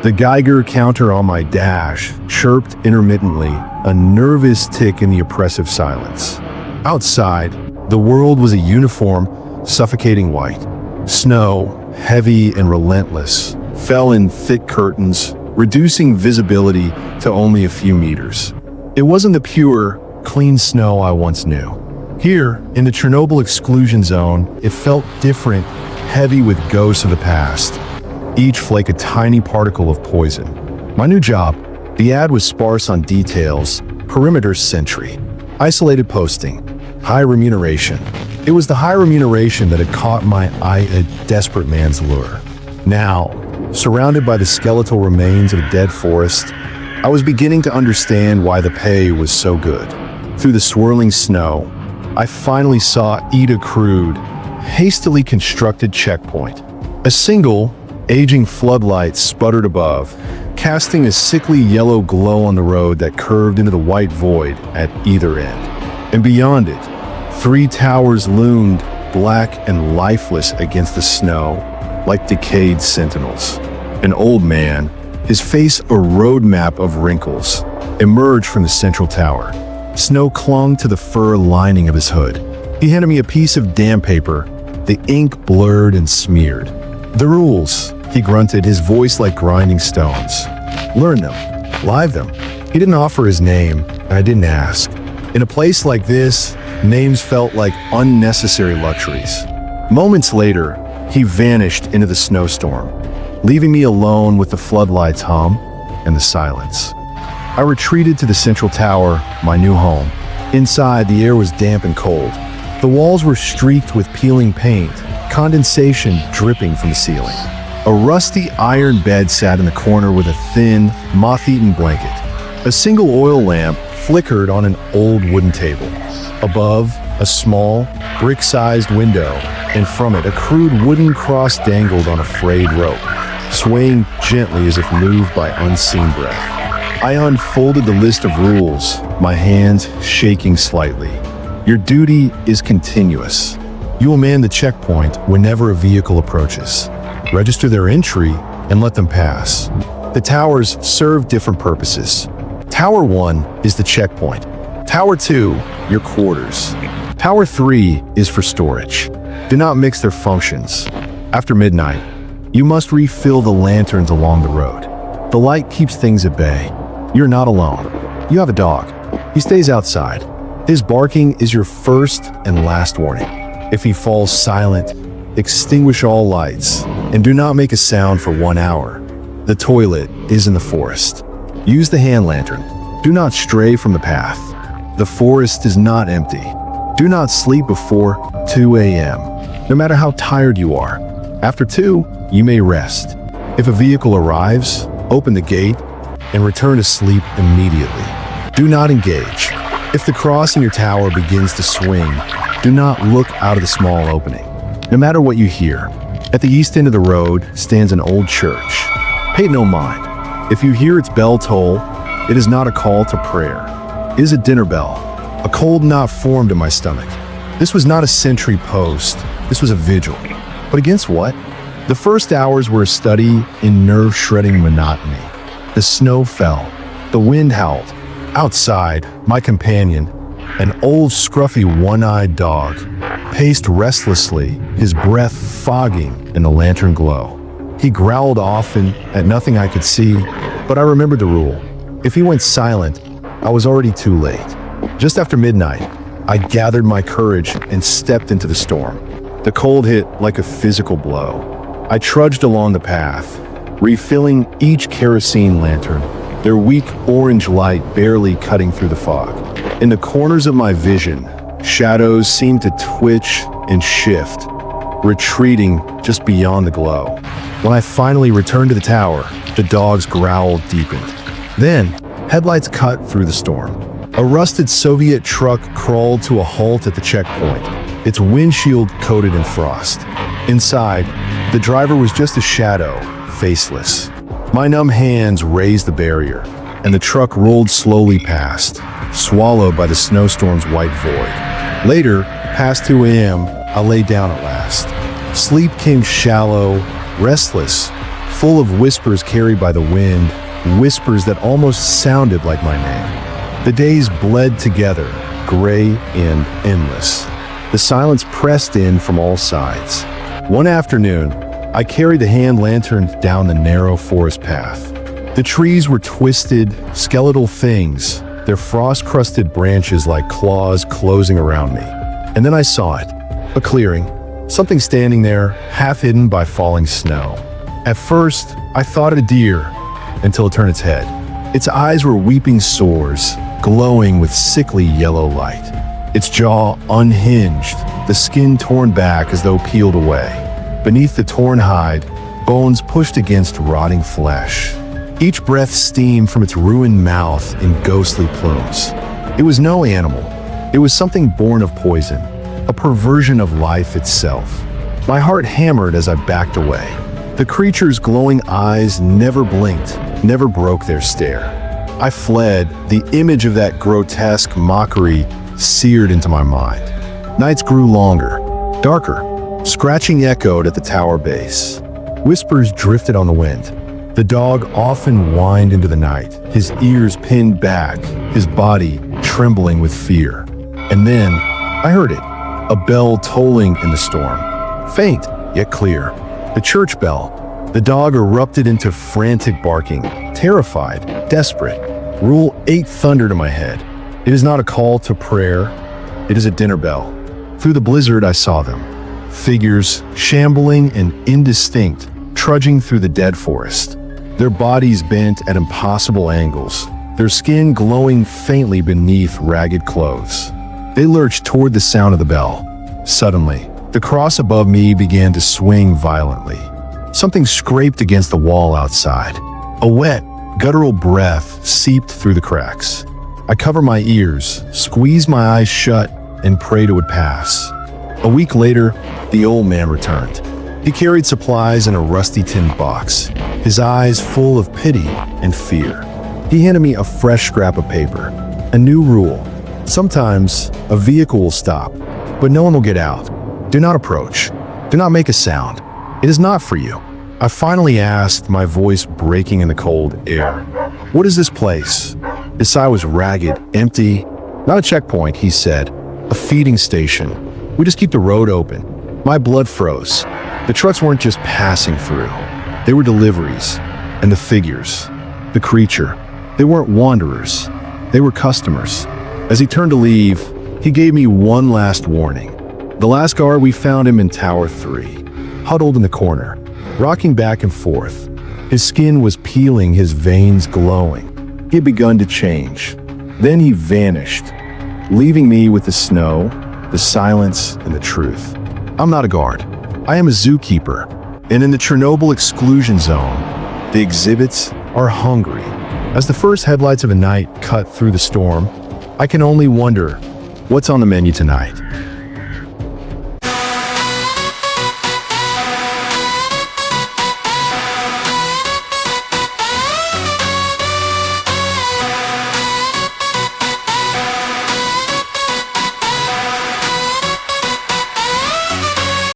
The Geiger counter on my dash chirped intermittently, a nervous tick in the oppressive silence. Outside, the world was a uniform, suffocating white. Snow, heavy and relentless, fell in thick curtains, reducing visibility to only a few meters. It wasn't the pure, clean snow I once knew. Here, in the Chernobyl exclusion zone, it felt different, heavy with ghosts of the past, each flake a tiny particle of poison. My new job, the ad was sparse on details, perimeter sentry, isolated posting, high remuneration. It was the high remuneration that had caught my eye, a desperate man's lure. Now, surrounded by the skeletal remains of a dead forest, I was beginning to understand why the pay was so good. Through the swirling snow, I finally saw Ida crude, hastily constructed checkpoint. A single, aging floodlight sputtered above, casting a sickly yellow glow on the road that curved into the white void at either end. And beyond it, 3 towers loomed, black and lifeless against the snow, like decayed sentinels. An old man, his face a roadmap of wrinkles, emerged from the central tower. Snow clung to the fur lining of his hood. He handed me a piece of damp paper, the ink blurred and smeared. "The rules," he grunted, his voice like grinding stones. "Learn them. Live them." He didn't offer his name, and I didn't ask. In a place like this, names felt like unnecessary luxuries. Moments later, he vanished into the snowstorm, leaving me alone with the floodlights hum and the silence. I retreated to the central tower, my new home. Inside, the air was damp and cold. The walls were streaked with peeling paint, condensation dripping from the ceiling. A rusty iron bed sat in the corner with a thin, moth-eaten blanket. A single oil lamp flickered on an old wooden table. Above, a small, brick-sized window, and from it a crude wooden cross dangled on a frayed rope, swaying gently as if moved by unseen breath. I unfolded the list of rules, my hands shaking slightly. Your duty is continuous. You will man the checkpoint whenever a vehicle approaches. Register their entry and let them pass. The towers serve different purposes. Tower 1 is the checkpoint. Tower 2, your quarters. Tower 3 is for storage. Do not mix their functions. After midnight, you must refill the lanterns along the road. The light keeps things at bay. You're not alone. You have a dog. He stays outside. His barking is your first and last warning. If he falls silent, extinguish all lights and do not make a sound for 1 hour. The toilet is in the forest. Use the hand lantern. Do not stray from the path. The forest is not empty. Do not sleep before 2 a.m. No matter how tired you are. After 2, you may rest. If a vehicle arrives, open the gate and return to sleep immediately. Do not engage. If the cross in your tower begins to swing, do not look out of the small opening. No matter what you hear, at the east end of the road stands an old church. Pay no mind. If you hear its bell toll, it is not a call to prayer. It is a dinner bell. A cold knot formed in my stomach. This was not a sentry post. This was a vigil. But against what? The first hours were a study in nerve-shredding monotony. The snow fell. The wind howled. Outside, my companion, an old scruffy one-eyed dog, paced restlessly, his breath fogging in the lantern glow. He growled often at nothing I could see, but I remembered the rule. If he went silent, I was already too late. Just after midnight, I gathered my courage and stepped into the storm. The cold hit like a physical blow. I trudged along the path, refilling each kerosene lantern, their weak orange light barely cutting through the fog. In the corners of my vision, shadows seemed to twitch and shift, retreating just beyond the glow. When I finally returned to the tower, the dog's growl deepened. Then, headlights cut through the storm. A rusted Soviet truck crawled to a halt at the checkpoint, its windshield coated in frost. Inside, the driver was just a shadow, faceless. My numb hands raised the barrier, and the truck rolled slowly past, swallowed by the snowstorm's white void. Later, past 2 a.m., I lay down at last. Sleep came shallow, restless, full of whispers carried by the wind, whispers that almost sounded like my name. The days bled together, gray and endless. The silence pressed in from all sides. One afternoon, I carried the hand lantern down the narrow forest path. The trees were twisted, skeletal things, their frost-crusted branches like claws closing around me. And then I saw it, a clearing, something standing there, half hidden by falling snow. At first, I thought a deer, until it turned its head. Its eyes were weeping sores, glowing with sickly yellow light. Its jaw unhinged, the skin torn back as though peeled away. Beneath the torn hide, bones pushed against rotting flesh. Each breath steamed from its ruined mouth in ghostly plumes. It was no animal. It was something born of poison, a perversion of life itself. My heart hammered as I backed away. The creature's glowing eyes never blinked, never broke their stare. I fled, the image of that grotesque mockery seared into my mind. Nights grew longer, darker. Scratching echoed at the tower base. Whispers drifted on the wind. The dog often whined into the night, his ears pinned back, his body trembling with fear. And then, I heard it, a bell tolling in the storm. Faint, yet clear. The church bell. The dog erupted into frantic barking, terrified, desperate. Rule 8 thundered in my head. It is not a call to prayer, it is a dinner bell. Through the blizzard, I saw them. Figures, shambling and indistinct, trudging through the dead forest. Their bodies bent at impossible angles, their skin glowing faintly beneath ragged clothes. They lurched toward the sound of the bell. Suddenly, the cross above me began to swing violently. Something scraped against the wall outside. A wet, guttural breath seeped through the cracks. I covered my ears, squeezed my eyes shut, and prayed it would pass. A week later, the old man returned. He carried supplies in a rusty tin box, his eyes full of pity and fear. He handed me a fresh scrap of paper, a new rule. Sometimes, a vehicle will stop, but no one will get out. Do not approach. Do not make a sound. It is not for you. I finally asked, my voice breaking in the cold air. What is this place? His side was ragged, empty. Not a checkpoint, he said. A feeding station. We just keep the road open. My blood froze. The trucks weren't just passing through. They were deliveries. And the figures, the creature, they weren't wanderers. They were customers. As he turned to leave, he gave me one last warning. The last guard, we found him in Tower 3, huddled in the corner, rocking back and forth. His skin was peeling, his veins glowing. He had begun to change. Then he vanished, leaving me with the snow, the silence, and the truth. I'm not a guard. I am a zookeeper. And in the Chernobyl exclusion zone, the exhibits are hungry. As the first headlights of a night cut through the storm, I can only wonder what's on the menu tonight.